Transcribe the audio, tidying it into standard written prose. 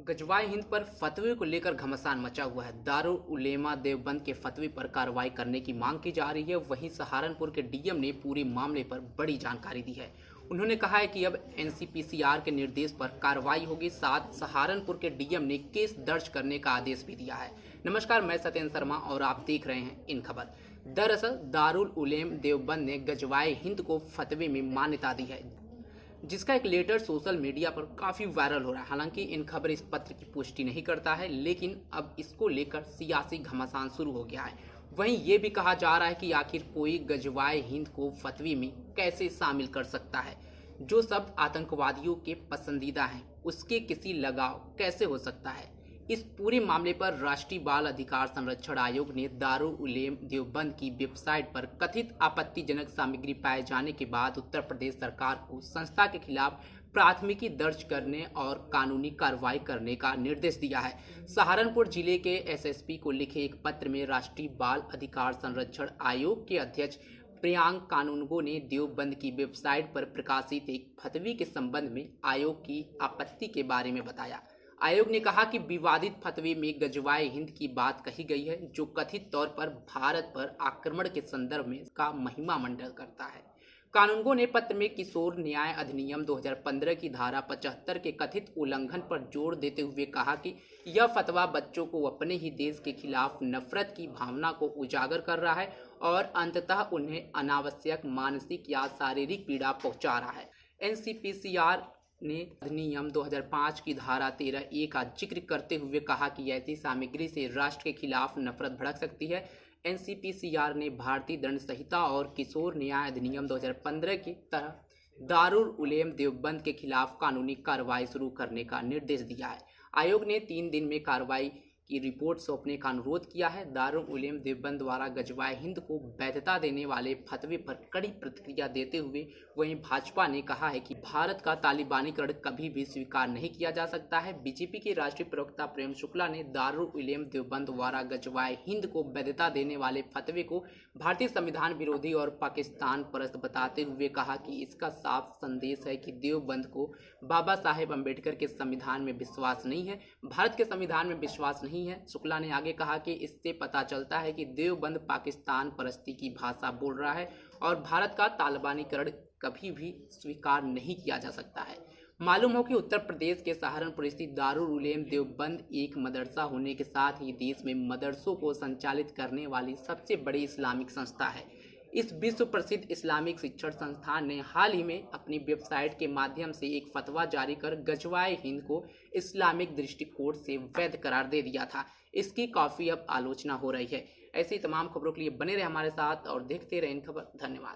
गजवाए हिंद पर फतवे को लेकर घमासान मचा हुआ है। दारुल उलेमा देवबंद के फतवे पर कार्रवाई करने की मांग की जा रही है। वहीं सहारनपुर के डीएम ने पूरे मामले पर बड़ी जानकारी दी है। उन्होंने कहा है कि अब एनसीपीसीआर के निर्देश पर कार्रवाई होगी। साथ सहारनपुर के डीएम ने केस दर्ज करने का आदेश भी दिया है। नमस्कार, मैं सत्येंद्र शर्मा और आप देख रहे हैं इन खबर। दरअसल दारुल उलेम देवबंद ने गजवाए हिंद को फतवे में मान्यता दी है, जिसका एक लेटर सोशल मीडिया पर काफ़ी वायरल हो रहा है। हालांकि इन खबर इस पत्र की पुष्टि नहीं करता है, लेकिन अब इसको लेकर सियासी घमासान शुरू हो गया है। वहीं ये भी कहा जा रहा है कि आखिर कोई गजवाए हिंद को फतवे में कैसे शामिल कर सकता है। जो शब्द आतंकवादियों के पसंदीदा हैं, उसके किसी लगाव कैसे हो सकता है। इस पूरे मामले पर राष्ट्रीय बाल अधिकार संरक्षण आयोग ने दारुल उलेम देवबंद की वेबसाइट पर कथित आपत्तिजनक सामग्री पाए जाने के बाद उत्तर प्रदेश सरकार को संस्था के खिलाफ प्राथमिकी दर्ज करने और कानूनी कार्रवाई करने का निर्देश दिया है। सहारनपुर जिले के एसएसपी को लिखे एक पत्र में राष्ट्रीय बाल अधिकार संरक्षण आयोग के अध्यक्ष प्रियांक कानूनगो ने देवबंद की वेबसाइट पर प्रकाशित एक फतवे के संबंध में आयोग की आपत्ति के बारे में बताया। आयोग ने कहा कि विवादित फतवे में गजवाए हिंद की बात कही गई है, जो कथित तौर पर भारत पर आक्रमण के संदर्भ में का महिमा मंडन करता है। कानूनगो ने पत्र में किशोर न्याय अधिनियम 2015 की धारा 75 के कथित उल्लंघन पर जोर देते हुए कहा कि यह फतवा बच्चों को अपने ही देश के खिलाफ नफरत की भावना को उजागर कर रहा है और अंततः उन्हें अनावश्यक मानसिक या शारीरिक पीड़ा पहुंचा रहा है। एनसीपीसीआर ने अधिनियम 2005 की धारा 13A का जिक्र करते हुए कहा कि ऐसी सामग्री से राष्ट्र के खिलाफ नफरत भड़क सकती है। एनसीपीसीआर ने भारतीय दंड संहिता और किशोर न्याय अधिनियम 2015 की तरह दारुल उलेम देवबंद के खिलाफ कानूनी कार्रवाई शुरू करने का निर्देश दिया है। आयोग ने 3 दिन में कार्रवाई की रिपोर्ट सौंपने का अनुरोध किया है। दारुल उलेम देवबंद द्वारा गजवाए हिंद को वैधता देने वाले फतवे पर कड़ी प्रतिक्रिया देते हुए वहीं भाजपा ने कहा है कि भारत का तालिबानीकरण कभी भी स्वीकार नहीं किया जा सकता है। बीजेपी के राष्ट्रीय प्रवक्ता प्रेम शुक्ला ने दारुल उलेम देवबंद द्वारा गजवाए हिंद को वैधता देने वाले फतवे को भारतीय संविधान विरोधी और पाकिस्तान परस्त बताते हुए कहा कि इसका साफ संदेश है कि देवबंद को बाबा साहेब अम्बेडकर के संविधान में विश्वास नहीं है, भारत के संविधान में विश्वास नहीं है। शुक्ला ने आगे कहा कि इससे पता चलता है कि देवबंद पाकिस्तान परस्ती की भाषा बोल रहा है और भारत का तालिबानीकरण कभी भी स्वीकार नहीं किया जा सकता है। मालूम हो कि उत्तर प्रदेश के सहारनपुर स्थित दारुल उलेम देवबंद एक मदरसा होने के साथ ही देश में मदरसों को संचालित करने वाली सबसे बड़ी इस्लामिक संस्था है। इस विश्व प्रसिद्ध इस्लामिक शिक्षण संस्थान ने हाल ही में अपनी वेबसाइट के माध्यम से एक फतवा जारी कर गजवाए हिंद को इस्लामिक दृष्टिकोण से वैध करार दे दिया था। इसकी काफ़ी अब आलोचना हो रही है। ऐसी तमाम खबरों के लिए बने रहे हमारे साथ और देखते रहे इन खबर। धन्यवाद।